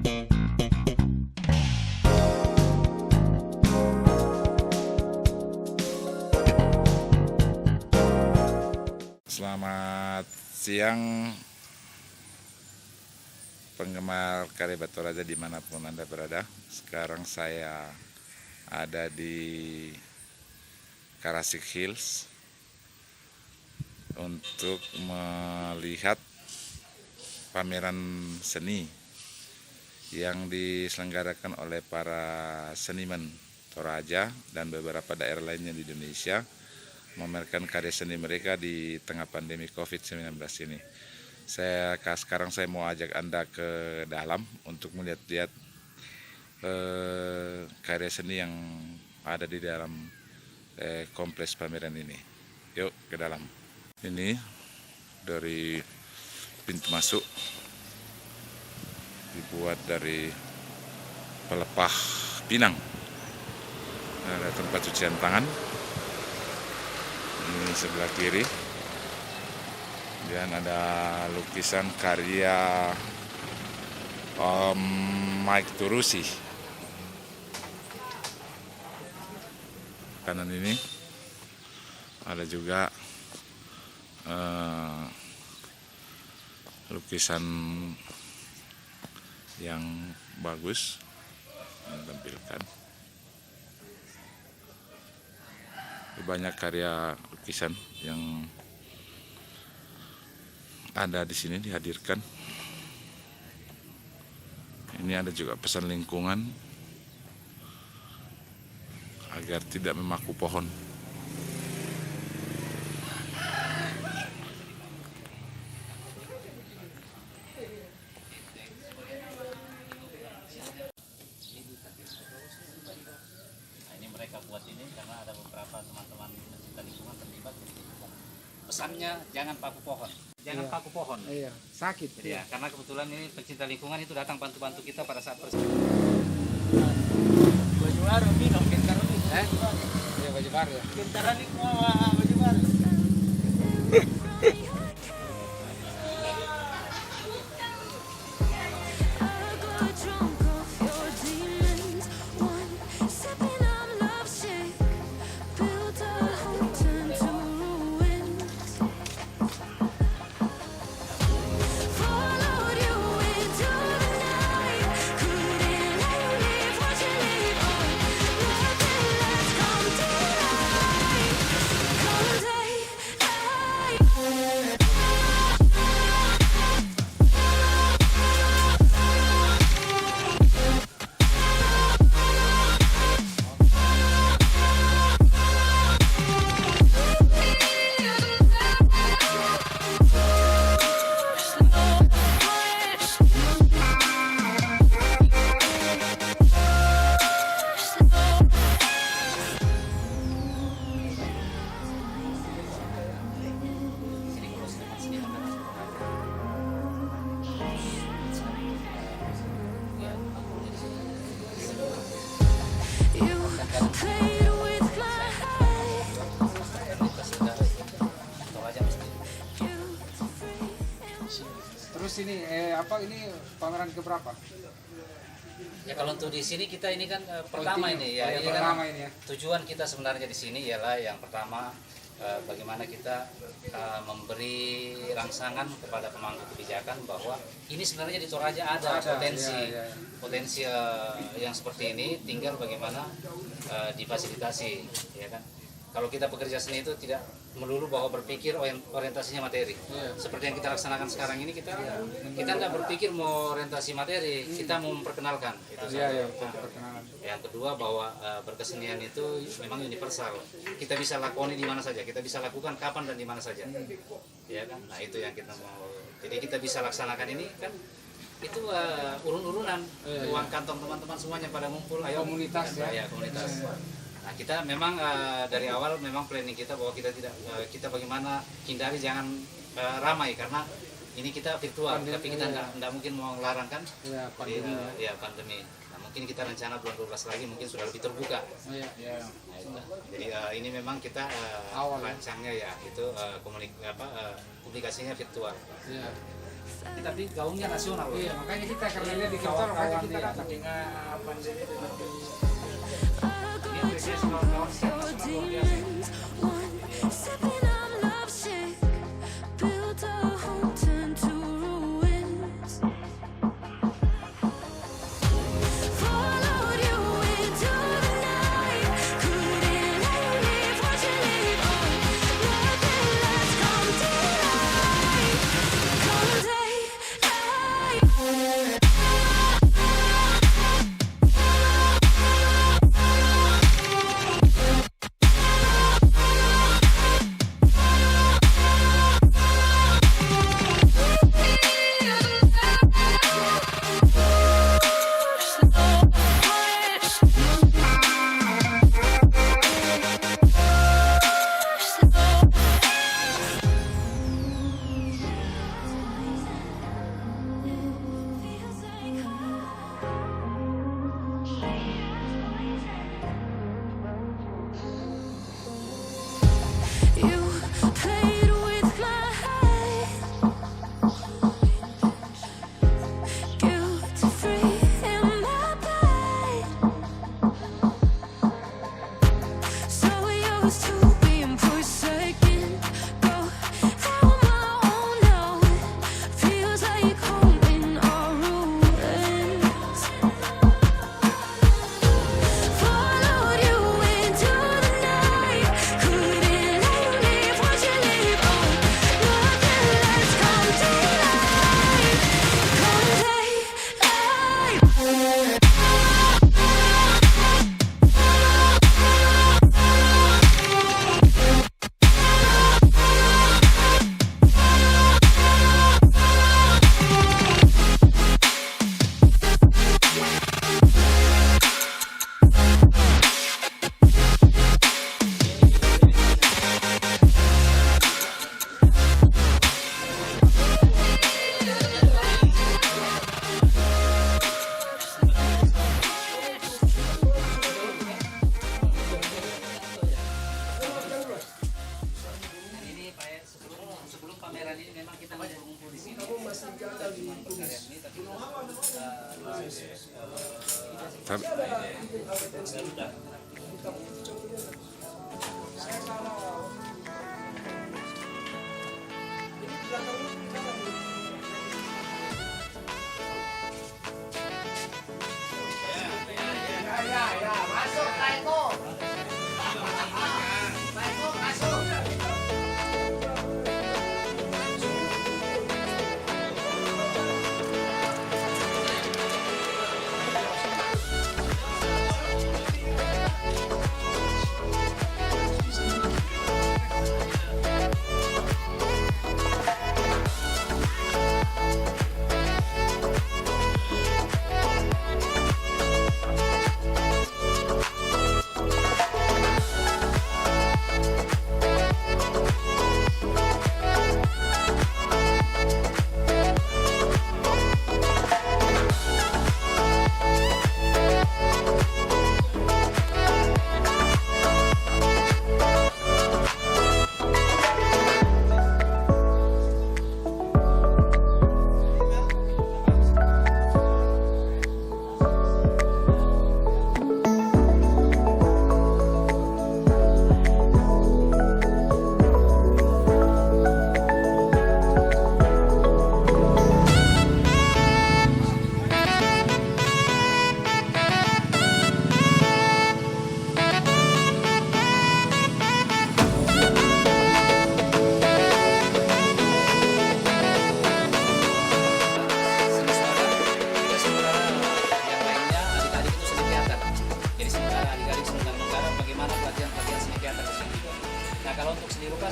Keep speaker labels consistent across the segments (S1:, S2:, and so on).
S1: Selamat siang penggemar karya Batu Raja dimanapun Anda berada. Sekarang saya ada di Karasik Hills untuk melihat pameran seni yang diselenggarakan oleh para seniman Toraja dan beberapa daerah lainnya di Indonesia, memamerkan karya seni mereka di tengah pandemi COVID-19 ini. Sekarang saya mau ajak Anda ke dalam untuk melihat-lihat karya seni yang ada di dalam kompleks pameran ini. Yuk ke dalam. Ini dari pintu masuk, dibuat dari pelepah pinang. Ada tempat cucian tangan. Ini sebelah kiri, dan ada lukisan karya Mike Turusi. Kanan ini ada juga lukisan yang bagus yang ditampilkan. Banyak karya lukisan yang ada di sini dihadirkan. Ini ada juga pesan lingkungan agar tidak memaku pohon.
S2: Mereka buat ini karena ada beberapa teman-teman pencinta lingkungan terlibat. Pesannya jangan paku pohon, jangan paku pohon.
S3: Iya, sakit.
S2: Jadi ya, karena kebetulan ini pencinta lingkungan itu datang bantu-bantu kita pada saat
S3: Baju baru minum pintar ini. Iya, baju baru ya. Pintaran ini baju baru. Terus ini ini pameran keberapa?
S2: ya kalau untuk di sini kita ini kan pertama ini ya, ini
S3: pertama
S2: kan
S3: ini ya.
S2: tujuan kita sebenarnya di sini ialah yang pertama bagaimana kita memberi rangsangan kepada pemangku kebijakan bahwa ini sebenarnya di Toraja ada potensi potensi yang seperti ini, tinggal bagaimana difasilitasi, ya kan. Kalau kita bekerja seni itu tidak melulu bahwa berpikir orientasinya materi. Seperti yang kita laksanakan sekarang ini, kita tidak berpikir mau orientasi materi, kita mau memperkenalkan. Itu yang kedua, bahwa berkesenian itu memang universal. Kita bisa lakoni di mana saja, kita bisa lakukan kapan dan di mana saja. Ya kan? Nah, itu yang kita mau. Jadi kita bisa laksanakan ini kan itu urun-urunan, uang kantong teman-teman semuanya pada ngumpul, ayo
S3: komunitas
S2: ya komunitas. Nah, kita memang dari awal memang planning kita bahwa kita tidak kita bagaimana hindari jangan ramai, karena ini kita virtual, tapi kita tidak mungkin mau melarang kan pandemi. Nah, mungkin kita rencana bulan 12 lagi mungkin sudah lebih terbuka. Nah, jadi ini memang kita rancangnya ya itu publikasinya virtual. tapi gaungnya nasional.
S3: Iya, makanya kita karena lihat di kantor makanya kita datang.
S2: Dengan pandemi dengan ini apresiasi kawan-kawan secara nasional luar biasa.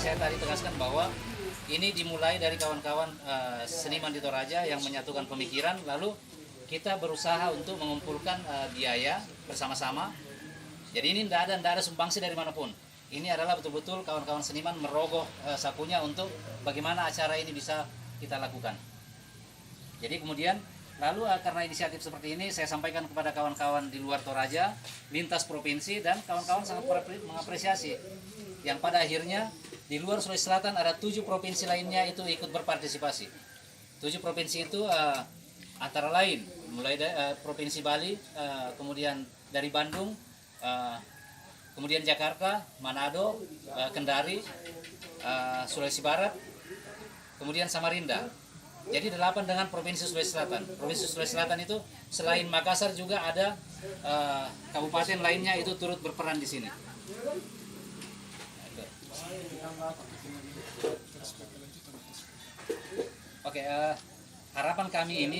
S2: Saya tadi tegaskan bahwa ini dimulai dari kawan-kawan seniman di Toraja yang menyatukan pemikiran, lalu kita berusaha untuk mengumpulkan biaya bersama-sama. Jadi ini tidak ada sumbangsi dari manapun. Ini adalah betul-betul kawan-kawan seniman merogoh sakunya untuk bagaimana acara ini bisa kita lakukan. Jadi kemudian lalu karena inisiatif seperti ini saya sampaikan kepada kawan-kawan di luar Toraja, lintas provinsi, dan kawan-kawan sangat mengapresiasi. Yang pada akhirnya di luar Sulawesi Selatan ada 7 provinsi lainnya itu ikut berpartisipasi. 7 provinsi itu antara lain mulai dari Provinsi Bali, kemudian dari Bandung, kemudian Jakarta, Manado, Kendari, Sulawesi Barat, kemudian Samarinda. Jadi 8 dengan Provinsi Sulawesi Selatan. Provinsi Sulawesi Selatan itu selain Makassar juga ada kabupaten lainnya itu turut berperan di sini. Oke, harapan kami ini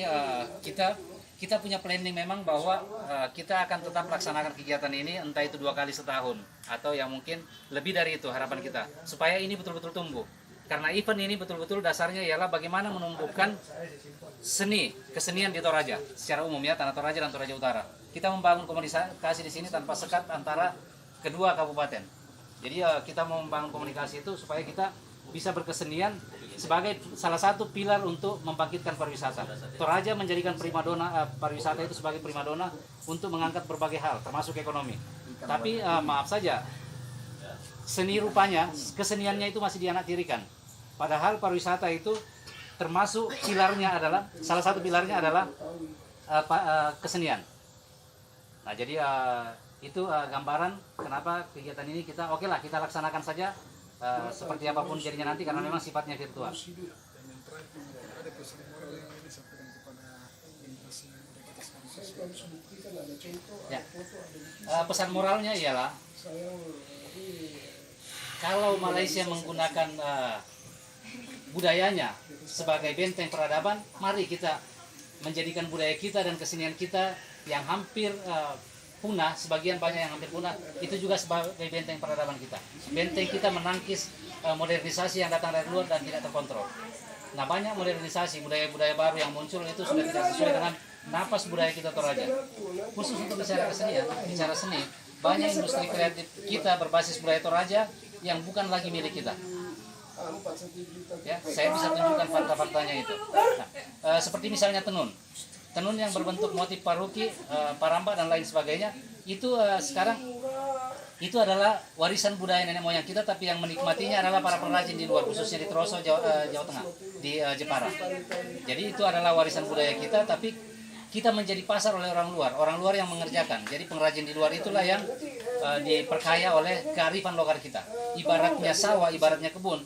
S2: kita punya planning memang bahwa kita akan tetap melaksanakan kegiatan ini entah itu 2 kali setahun atau yang mungkin lebih dari itu harapan kita supaya ini betul-betul tumbuh. Karena event ini betul-betul dasarnya ialah bagaimana menumbuhkan kesenian di Toraja secara umum ya, Tanah Toraja dan Toraja Utara. Kita membangun komunikasi di sini tanpa sekat antara kedua kabupaten. Jadi kita mau membangun komunikasi itu supaya kita bisa berkesenian sebagai salah satu pilar untuk membangkitkan pariwisata. Toraja menjadikan primadona pariwisata itu sebagai primadona untuk mengangkat berbagai hal termasuk ekonomi. Tapi maaf saja, seni rupanya keseniannya itu masih dianaktirikan. Padahal pariwisata itu termasuk pilarnya adalah salah satu pilarnya adalah kesenian. Nah jadi itu gambaran kenapa kegiatan ini kita kita laksanakan saja seperti apapun jadinya nanti karena memang sifatnya virtual. Ya. Pesan moralnya ialah kalau Malaysia menggunakan budayanya sebagai benteng peradaban, mari kita menjadikan budaya kita dan kesenian kita yang hampir punah, sebagian banyak yang hampir punah, itu juga sebagai benteng peradaban kita. Benteng kita menangkis modernisasi yang datang dari luar dan tidak terkontrol. Nah banyak modernisasi, budaya-budaya baru yang muncul itu sudah tidak sesuai dengan napas budaya kita Toraja. Khusus untuk bicara kesenian, bicara seni, banyak industri kreatif kita berbasis budaya Toraja yang bukan lagi milik kita. Ya, saya bisa tunjukkan fakta-faktanya itu. Nah, seperti misalnya tenun yang berbentuk motif paruki, paramba dan lain sebagainya, itu sekarang itu adalah warisan budaya nenek moyang kita, tapi yang menikmatinya adalah para pengrajin di luar, khususnya di Troso, Jawa Tengah, di Jepara. Jadi itu adalah warisan budaya kita, tapi kita menjadi pasar oleh orang luar yang mengerjakan. Jadi pengrajin di luar itulah yang diperkaya oleh kearifan lokal kita. Ibaratnya sawah, ibaratnya kebun.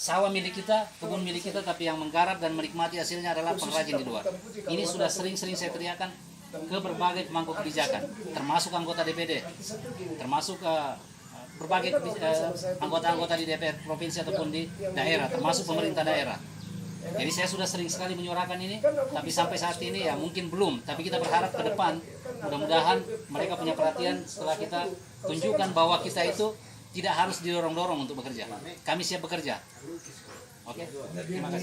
S2: Sawah milik kita, kebun milik kita, tapi yang menggarap dan menikmati hasilnya adalah pengrajin di luar. Ini sudah sering-sering saya teriakan ke berbagai pemangku kebijakan, termasuk anggota DPD, termasuk berbagai anggota-anggota di DPR provinsi ataupun di daerah, termasuk pemerintah daerah. Jadi saya sudah sering sekali menyuarakan ini, tapi sampai saat ini ya mungkin belum. Tapi kita berharap ke depan, mudah-mudahan mereka punya perhatian setelah kita tunjukkan bahwa kita itu tidak harus didorong-dorong untuk bekerja. Kami siap bekerja. Oke, terima kasih.